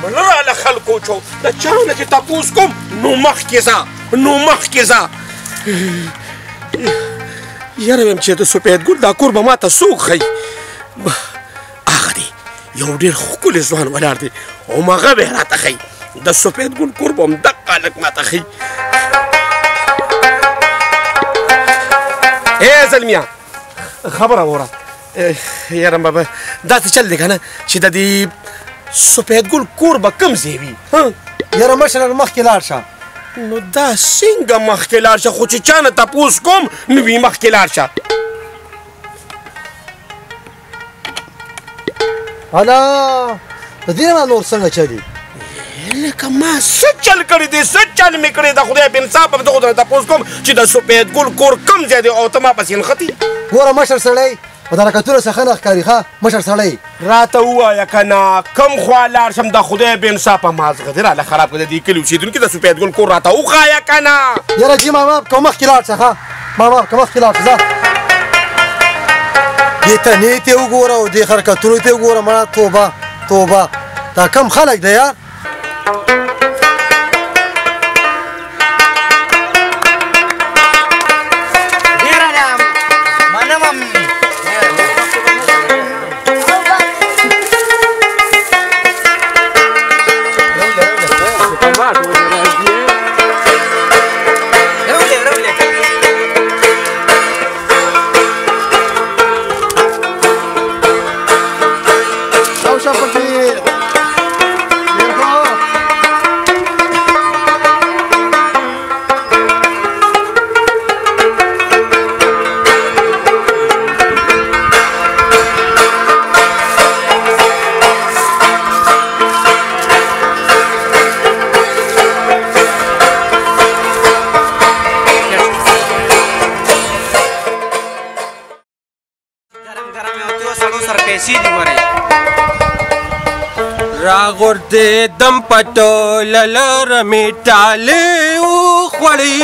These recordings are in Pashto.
مله راله خلکو چو د چا نه چې تپوس کوم نو مخکې ځه یاره ویم چې د سپیدګل دا کور به ماته څوک ښیي هغه دی یو ډېر ښکلی ځوان ولاړ دی او هغه به یې راته ښیي د سپیدګل کور به هم دقه هلک ماته ښیي زلمیا خبره وره یاره بابا داسې چل دی که نه چې د دې سپیدګل کور به کوم ځای وي یاره مشره مخکې لاړ شه نو دا څنګه مخکې لاړ شه خو چې چا نه تپوس کوم نو وي مخکې لاړ شه الا د دې نه نور څنګه چلي لکه ما څه چل کړی دی څه چل مې کړی د خدای په انصاف به دغو نه تپوس کوم چې د سپیدګل کور کوم ځای دی او ته ما پسې نښتې ګوره مشر سړی په درکتونه څخه نه ښکاري ښه مشر سړی راته ووایه که نه کوم خوا لاړ شم د خدای په انصافه مازغه دې راله خراب کړه د دې کلي اوسېدونکي د سپیدګل کور راته وښایه که نه یاره جي ماما که مخکې لاړ شه ښه ماما که مخکې لاړ شه ځه دې تنې ته وګوره او دې حرکتونو ته وګوره مړه توبه دا کم خلک دی یار راغورځې دم پټوله لرمې ټالې وخوړې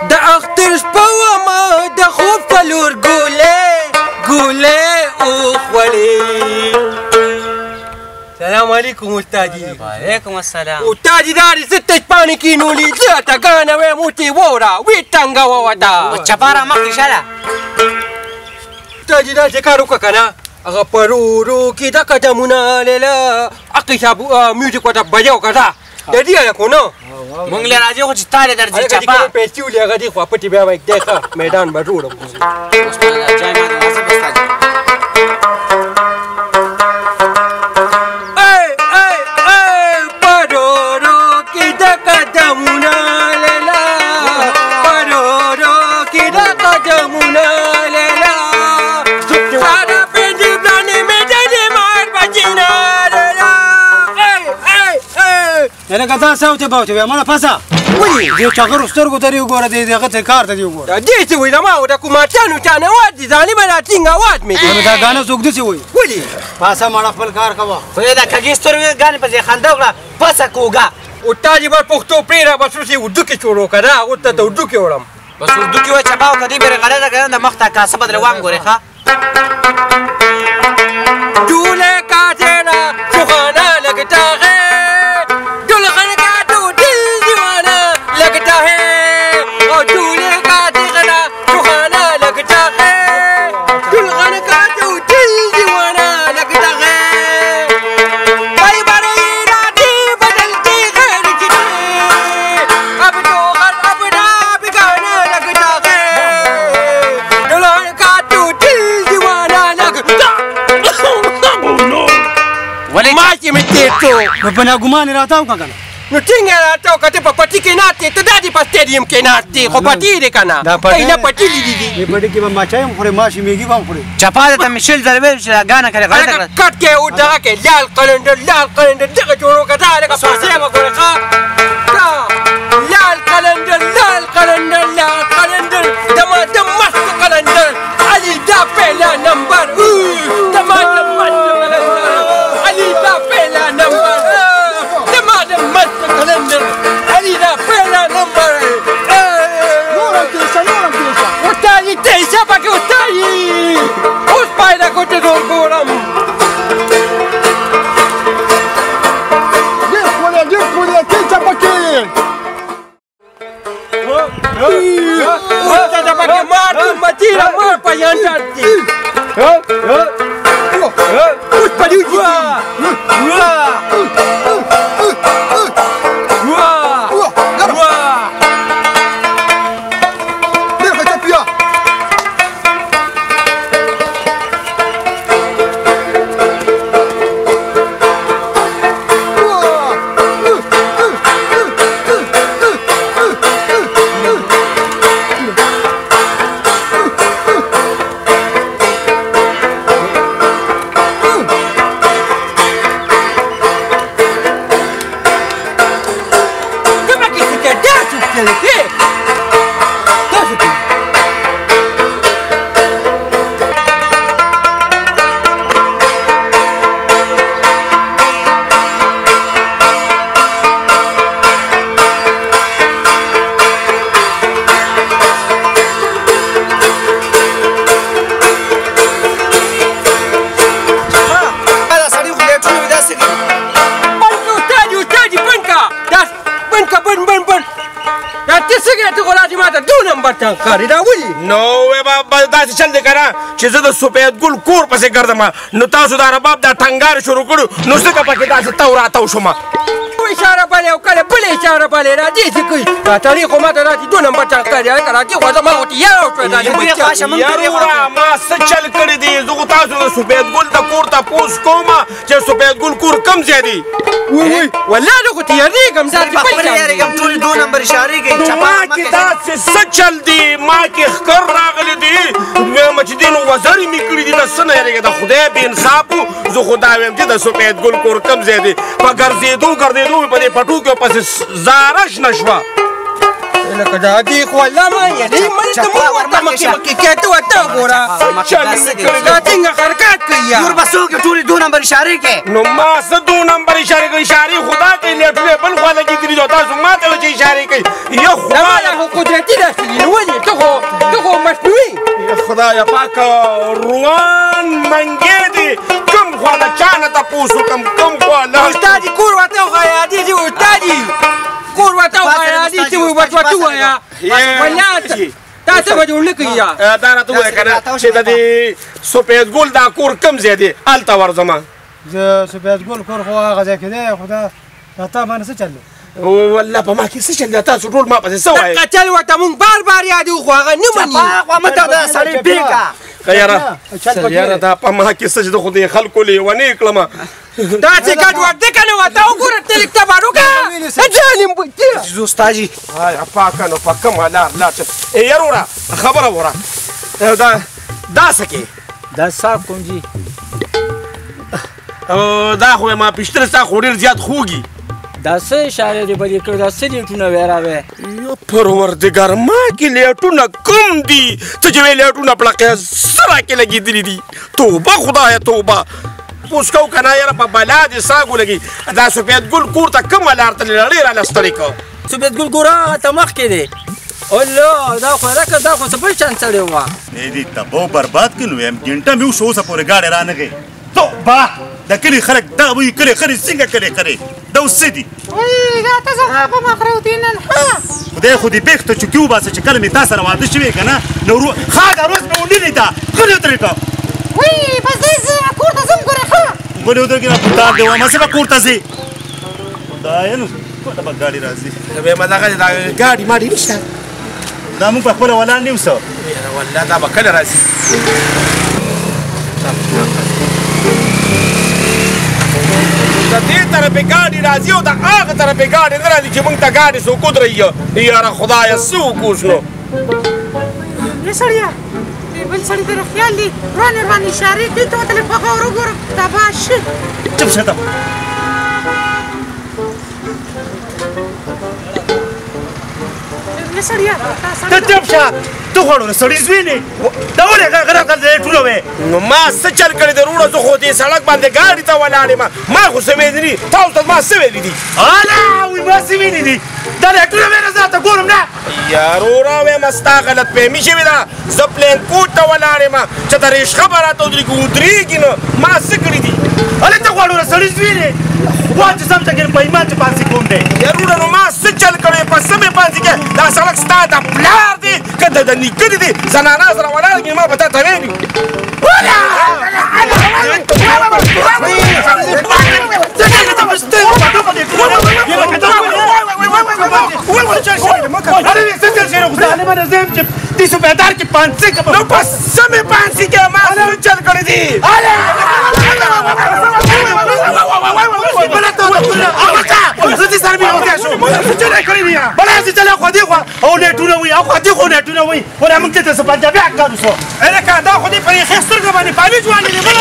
د اختر شپه ومه د خوب په لور ګولې وخوړې سلام علیکم استادي وعلیکم السلام استادي دا دې زه تشپانې کینولي زه ټګانه ویم اوتې ووره وې ټنګه ووته چپاره مخکې شه استادي دا چې کار وکړه که نه هغه پرورو کې د قدمونه لیلا اقی صاحب میوزیک ورته بجاو که ده د دې هلکو نه مونږ له راځو خو چې تا دې درځي چپه هلکه چې پیسې ولي هغه دې خوا پټې بیا به دی ښه میدان به جوړم پرورو کې د قدمونه لیلا پرورو کې د قدمونه لیلا لکه دا څه اوتې باوتې ویه مړه پسه ولې دې چغرو سترګو ته دې وګوره دې هغه ته کار ته دې وګوره دې څه وایي ما د کوماټیانو چانه واد دي ځاني به راټینګ اواز مې نو دا ګانه څوک داسې وایي ولې پاسه مړه خپل کار کوه خدای دا کږې سترګې ګانې پسې خندا وکړه پسه کوږه استاد به پښتو پرېږده بس اوس یې اردو کې جوړ که نه اوس ته د اردو کې وړم بس اردو کې وایي چپه وکړه دې بېرې غلطه که د مخ ته کاسه بدله وام ګورې ښه جوله کاتېنه چوخانه لګتا ہے دلغن کا تو دل دیوانہ لگتا ہے اور جولے کا دغنا چوخانہ لگتا ہے دلغن کا تو دل دیوانہ لگتا ہے کئی بار ارادے بدلتے غیر جتنے اب تو ہر اپنا بگانا لگتا ہے دلغن کا تو دل دیوانہ لگتا ماشي مې تېر شو نو په ناګومان یې راتاو که نه نو څنګه راتاو که ته په پټي کې ناست یې ته دا دې په سټېډیم کې ناست یې خو پټي دی که نه دی نه پټي لیدي دي دې پټي کې به ماچی هم خورې ماشي میږي به هم خورې چپه ده ته مې شل ځله ویل چې دا ګانه کړې غلطه کړه کټ کې او دغه کې لال قلندر دغه جوړ وکړه دا لکه پیسې مه ګورې ښه لال قلندر دما د مست قلندر علي دا پهلا نمبر دما د مست قلندر علي دا پهلا نمبر دما د مست قلندر علي دا پهلا نمبر استادي تیسه پکې استادي اوس پیدا کوټه زور ګورم ورته د پکې مار دي متیره مار په ینډر دي اوس په دې کاری دا ولي نو وې بابا داسې چل دی که نه چې زه د سفید ګل کور پسې ګرځم نو تاسو دا رباب دا ټنګار شروع کړو نو ځکه پکې داسې تو راتاو شوم اشاره بلې او کله بلې اشاره بلې راځي چې کوي دا تاریخ خو ماته راځي 2 نمبر ټنګ کاری هلکه راځي خو زما خو تیاره وشوه دا یاروره ما څه چل کړی دی زه خو تاسو د سفید ګل د کور تپوس کوم چې سفید ګل کور کم ځای دی والله زه خو تیارېږم ټول 2 نمبر اشارې کوي ما کې داسې څه چل دی ما کې ښکر راغلی دی وایم چې دې نو وزرې مې کړي دي د څه نه یېرېږه د خدای بې انصاف و زه خو دا وایم چې د سفید ګل کور کم ځای دی په ګرځېدو ګرځېدو مې په دې پټو کې پسې زاره شنه شوه لکه دا دې خو والله ما یعنې مړې ته مو ورته مخکې کېته ورته وګوره دا څنګه حرکات کوي نور به څوک ټولې 2 نمبر اشارې کوي نو ما څه 2 نمبر اشارې کوي اشارې خدا کوي لیټونه بل خوا لګېدلي دي تاسو ما ته چې اشارې کوي یا خدای خو قدرتي داسې دي نو ولې ته خو مصنوعي خدایه پاکه روان منګې دي کوم خوا د چا نه تپوس وکړم کوم خوا استادي کور ورته وښایه عزیزي استادي کور ورته وښایه عزیزي ورته ووایه ولاړ تا څه به جوړ نه کوي دا راته ووایه که نه چې د دې سفید ګل دا کور کم ځای دی هلته ورځم زه سفید ګل کور خو هغه ځای کې دی خو دا تا باندې څه چل دی والله په ما کې څه چل دی تاسو ټول ما پسې څه وایې قتل ورته مونږ بار بار یادو خو هغه نه مني مته دا سړی بیګه یاره دا په ما کې څه چې د خو دې خلکو لیونې کړم دا چې ګډ وډ دی که نه ورته وګوره تلیک تباړ وکړه ظالم زه استاجي پاکه نو په کومه لار چې یاره وره خبره وره دا څه کې دا صاف کوم جي دا خو ما پېشتره ستا خو ډېر زیات خوږي دا څه اشارې دې بدې کړې دا څه لیټونه ویراوې پروردګار ما کې لیټونه کوم دي څه چې وې لیټونه پړقې سره کې لګېدلي دي توبه خدایه توبه اوس کو که نه یاره په بلا دې ساګو لګي دا سفید ګل کور ته کومه لار تللی ډېر راله ستړی کړ سفید ګل کور هغه ته مخکې دی الله دا خو راکه دا خو څه بل چند سړی وه دې تبو برباد کړ نو یم ګنټه مې وشو اوسه پورې ګاډی رانغی توبه د کلي خلک دا وایي کلي خرې څنګه کلي خرې دا اوس څه دي دا ته زه په مخرو دي نن خدای خو دې پېښ ته چوکي وباسه چې کله مې تا سره واده شوی که نه نو ښه دا روز مې ونه لیده غلې ودرېږه وی بس دی زه کور ته ځم ګورې ښه غلې ودرېږې نه پتار دی وایم زه به کور ته ځې خدایه نو کوته به ګاډي راځي وایم دغه دا ګاډي ماډي نشته دا موږ په خپله ولاړ نه یو څه والله دا به کله راځي د دې طرفې ګاډي راځي او د هغه طرفې ګاډي نه راځي چې موږ ته ګاډي څوک ودرېږي یاره خدایه څه وکړو نو ای سړیه بل سړي ته خیال دی روانې روانې اشارې کوي ته ورته لږ په غور وګوره تباه شي چپ شه ته ته چپ شه ته غواړو سړي زوینې دا ولې غرغره ټوله وې نو ما څه چل کړی دی وروڼه زه خو دې سړک باندې ګاډي ته ولاړ یم ما خو څه ویلي دي تاسو ته ما څه ویلي دي الا وایي ما څه ویلي دي دا ټوله وې نه زه ته ګورم نه یاروره وایم ستا غلط فهمي شوې ده زه پلین کوټ ته ولاړ یم چې د ریشخه به راته ودرېږي نو ما څه کړي دي هلې ته غواړو سړي زوی دی وا چې سم ټکې په ایمان چې پانسي کوم دی یارونه نو ما څه چل کړی په څه مې پانسي کې دا سړک ستا د پلار دی که د نیکه دی زنانه سره ولاړ کړي ما به تا ته ویلي सूबेदार की 500 के नौ बस समय 500 के मार चल कर दी अरे बड़ा तो बच्चा जल्दी सर भी हो गया शो चले कर दिया बड़ा से चले खुद ही او نه ټونه وي او خدي خو نه ټونه وي ور موږ ته څه پنځه بیا کارو سو اې کا دا خو دې په خستر کې باندې پالي ځواني نه بل